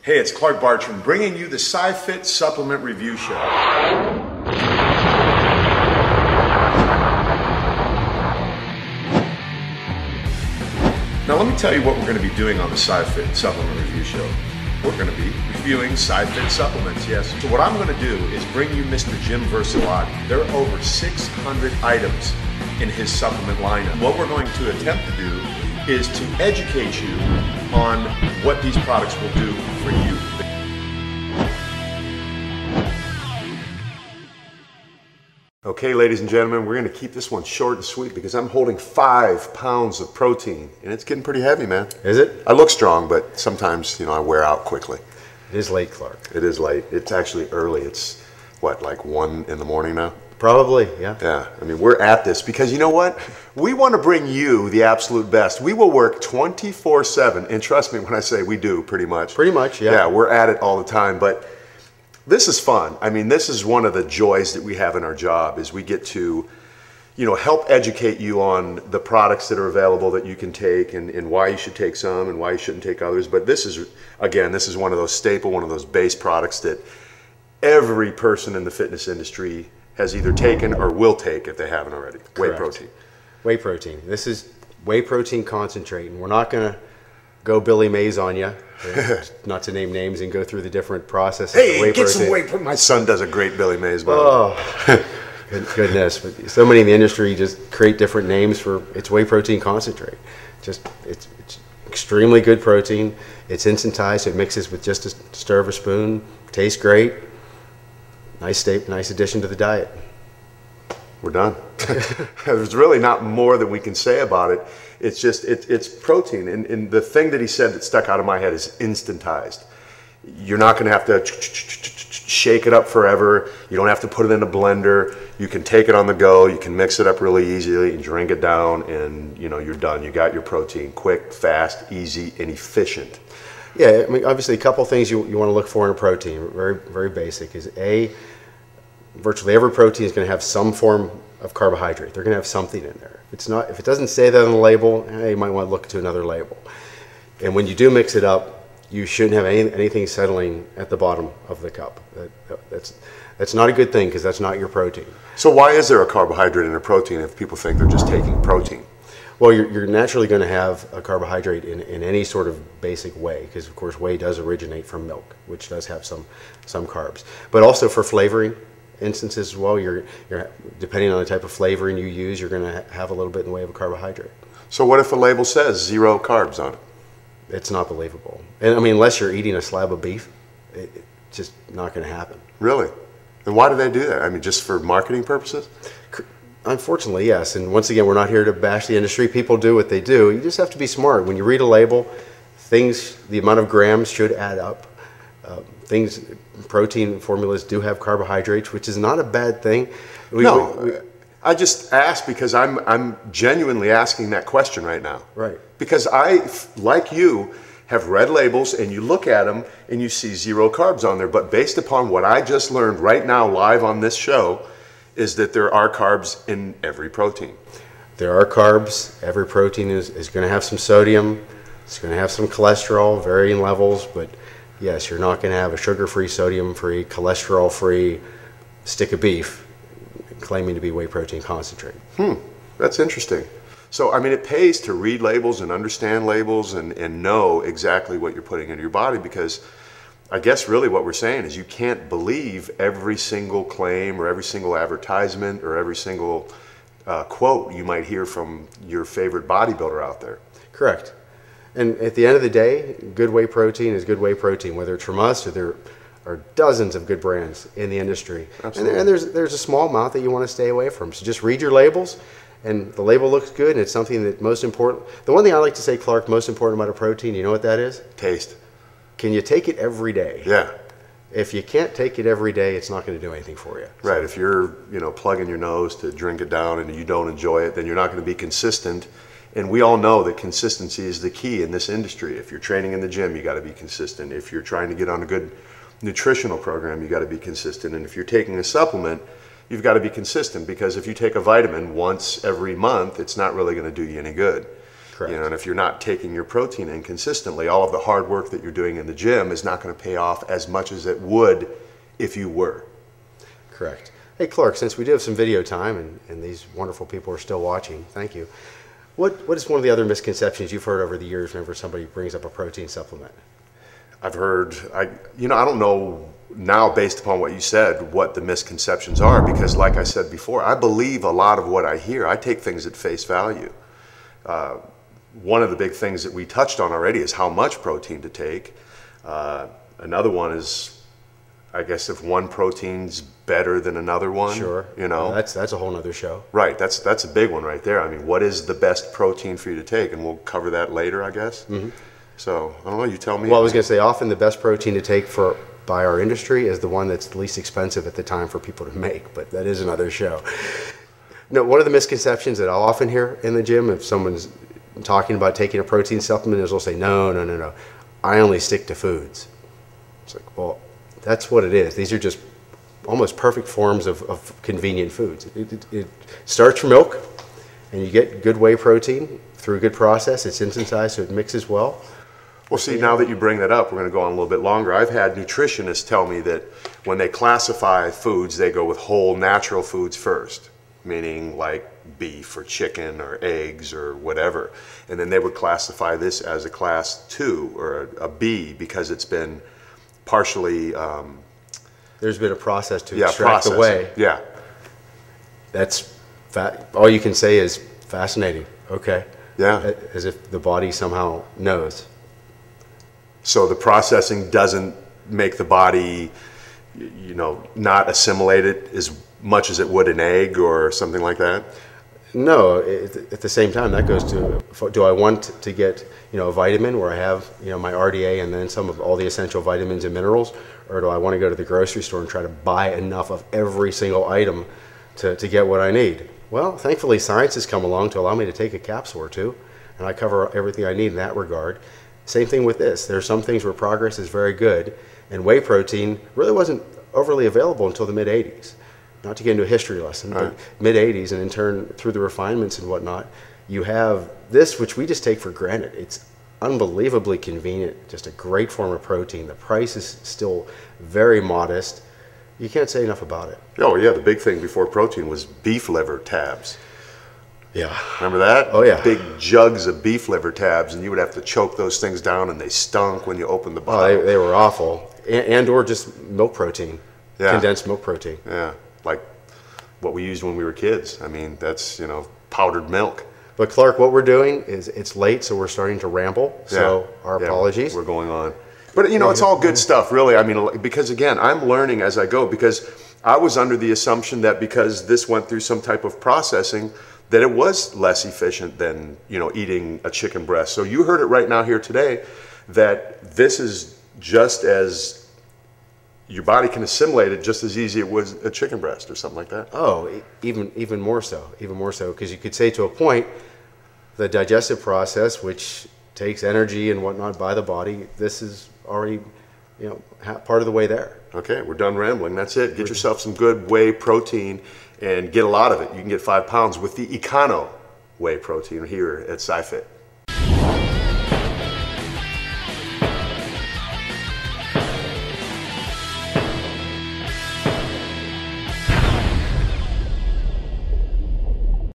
Hey, it's Clark Bartram bringing you the SciFit Supplement Review Show. Now let me tell you what we're going to be doing on the SciFit Supplement Review Show. We're going to be reviewing SciFit supplements, yes. So what I'm going to do is bring you Mr. Jim Versilati. There are over 600 items in his supplement lineup. What we're going to attempt to do is to educate you on what these products will do for you. Okay, ladies and gentlemen, we're going to keep this one short and sweet because I'm holding 5 pounds of protein, and it's getting pretty heavy, man. Is it? I look strong, but sometimes, you know, I wear out quickly. It is late, Clark. It is late. It's actually early. It's, what, like 1 in the morning now? Probably, yeah. Yeah, I mean, we're at this because you know what? We want to bring you the absolute best. We will work 24/7, and trust me when I say we do, pretty much. Pretty much, yeah. Yeah, we're at it all the time, but this is fun. I mean, this is one of the joys that we have in our job is we get to, you know, help educate you on the products that are available that you can take and why you should take some and why you shouldn't take others. But this is, again, this is one of those staple, one of those base products that every person in the fitness industry has either taken or will take if they haven't already. Whey protein. Whey protein. This is whey protein concentrate, and we're not going to go Billy Mays on you, not to name names and go through the different processes. Hey, whey get protein. some whey protein. My son does a great Billy Mays. Oh, goodness. But so many in the industry just create different names for it's whey protein concentrate. Just it's extremely good protein. It's instantized. It mixes with just a stir of a spoon. Tastes great. Nice addition to the diet. We're done. There's really not more that we can say about it. It's just, it's protein. And the thing that he said that stuck out of my head is instantized. You're not going to have to shake it up forever. You don't have to put it in a blender. You can take it on the go. You can mix it up really easily and drink it down, and you know, you're done. You got your protein. Quick, fast, easy, and efficient. Yeah, I mean, obviously a couple things you want to look for in a protein, very basic, is virtually every protein is going to have some form of carbohydrate. They're going to have something in there. If it doesn't say that on the label, you might want to look to another label. And when you do mix it up, you shouldn't have anything settling at the bottom of the cup. That's not a good thing because that's not your protein. So why is there a carbohydrate in a protein if people think they're just taking protein? Well, you're naturally going to have a carbohydrate in any sort of basic whey, because of course whey does originate from milk, which does have some carbs. But also for flavoring instances as well, you're depending on the type of flavoring you use, you're going to have a little bit in the way of a carbohydrate. So what if a label says 0 carbs on it? It's not believable. And I mean, unless you're eating a slab of beef, it's just not going to happen. Really? And why do they do that? I mean, just for marketing purposes? Unfortunately, yes. And once again, we're not here to bash the industry. People do what they do. You just have to be smart. When you read a label, the amount of grams should add up. Protein formulas do have carbohydrates, which is not a bad thing. I just asked because I'm genuinely asking that question right now. Right. Because I, like you, have read labels and you look at them and you see 0 carbs on there. But based upon what I just learned right now live on this show, is that there are carbs in every protein. There are carbs. Every protein is going to have some sodium. It's going to have some cholesterol, varying levels. But yes, you're not going to have a sugar-free, sodium-free, cholesterol-free stick of beef claiming to be whey protein concentrate. That's interesting. So, I mean, it pays to read labels and understand labels and know exactly what you're putting into your body, because I guess really what we're saying is you can't believe every single claim or every single advertisement or every single quote you might hear from your favorite bodybuilder out there. Correct. And at the end of the day, good whey protein is good whey protein, whether it's from us or there are dozens of good brands in the industry. Absolutely. And there's a small amount that you want to stay away from. So just read your labels, and the label looks good, and it's something that most important. The one thing I like to say, Clark, most important about a protein, you know what that is? Taste. Can you take it every day? Yeah. If you can't take it every day, it's not going to do anything for you. Right. If you're, plugging your nose to drink it down and you don't enjoy it, then you're not going to be consistent. And we all know that consistency is the key in this industry. If you're training in the gym, you got to be consistent. If you're trying to get on a good nutritional program, you got to be consistent. And if you're taking a supplement, you've got to be consistent, because if you take a vitamin once every month, it's not really going to do you any good. Correct. You know, and if you're not taking your protein in consistently, all of the hard work that you're doing in the gym is not going to pay off as much as it would if you were. Correct. Hey, Clark, since we do have some video time and these wonderful people are still watching, thank you. What is one of the other misconceptions you've heard over the years whenever somebody brings up a protein supplement? I've heard, I don't know now based upon what you said what the misconceptions are, because like I said before, I believe a lot of what I hear. I take things at face value. One of the big things that we touched on already is how much protein to take. Another one is, I guess, if one protein's better than another one. Sure. You know, that's a whole nother show. Right. That's a big one right there. I mean, what is the best protein for you to take? And we'll cover that later, I guess. Mm-hmm. So I don't know. You tell me. Well, I was going to say, often the best protein to take by our industry is the one that's the least expensive at the time for people to make. But that is another show. No, one of the misconceptions that I'll often hear in the gym if someone's talking about taking a protein supplement is they'll say, no. I only stick to foods. It's like, well, that's what it is. These are just almost perfect forms of convenient foods. It starts from milk, and you get good whey protein through a good process. It's instantized, so it mixes well. Well, see, now that you bring that up, we're going to go on a little bit longer. I've had nutritionists tell me that when they classify foods, they go with whole natural foods first, meaning like beef or chicken or eggs or whatever. And then they would classify this as a class 2 or a B because it's been partially there's been a process to extract the whey. Yeah. That's all you can say is fascinating. Okay. Yeah. As if the body somehow knows. So the processing doesn't make the body, not assimilate it as much as it would an egg or something like that? No. At the same time, that goes to, do I want to get, a vitamin where I have, my RDA and then some of all the essential vitamins and minerals, or do I want to go to the grocery store and try to buy enough of every single item to get what I need? Well, thankfully, science has come along to allow me to take a capsule or two, and I cover everything I need in that regard. Same thing with this. There are some things where progress is very good, and whey protein really wasn't overly available until the mid-'80s. Not to get into a history lesson, but mid-'80s, and in turn, through the refinements and whatnot, you have this, which we just take for granted. It's unbelievably convenient, just a great form of protein. The price is still very modest. You can't say enough about it. Oh, yeah, the big thing before protein was beef liver tabs. Yeah. Remember that? Oh, yeah. Big jugs of beef liver tabs, and you would have to choke those things down, and they stunk when you opened the bottle. Oh, they were awful. And or just milk protein, condensed milk protein. Yeah, like what we used when we were kids. I mean, that's, powdered milk. But Clark, what we're doing is it's late, so we're starting to ramble. So our apologies. We're going on. But, it's all good stuff, really. I mean, because, again, I'm learning as I go, because I was under the assumption that because this went through some type of processing, that it was less efficient than, eating a chicken breast. So you heard it right now here today, that this is just as your body can assimilate it just as easy as it was a chicken breast or something like that. Oh, even more so, because you could say to a point, the digestive process, which takes energy and whatnot by the body, this is already, part of the way there. Okay, we're done rambling. That's it. Get yourself some good whey protein and get a lot of it. You can get 5 pounds with the Econo Whey protein here at SciFit.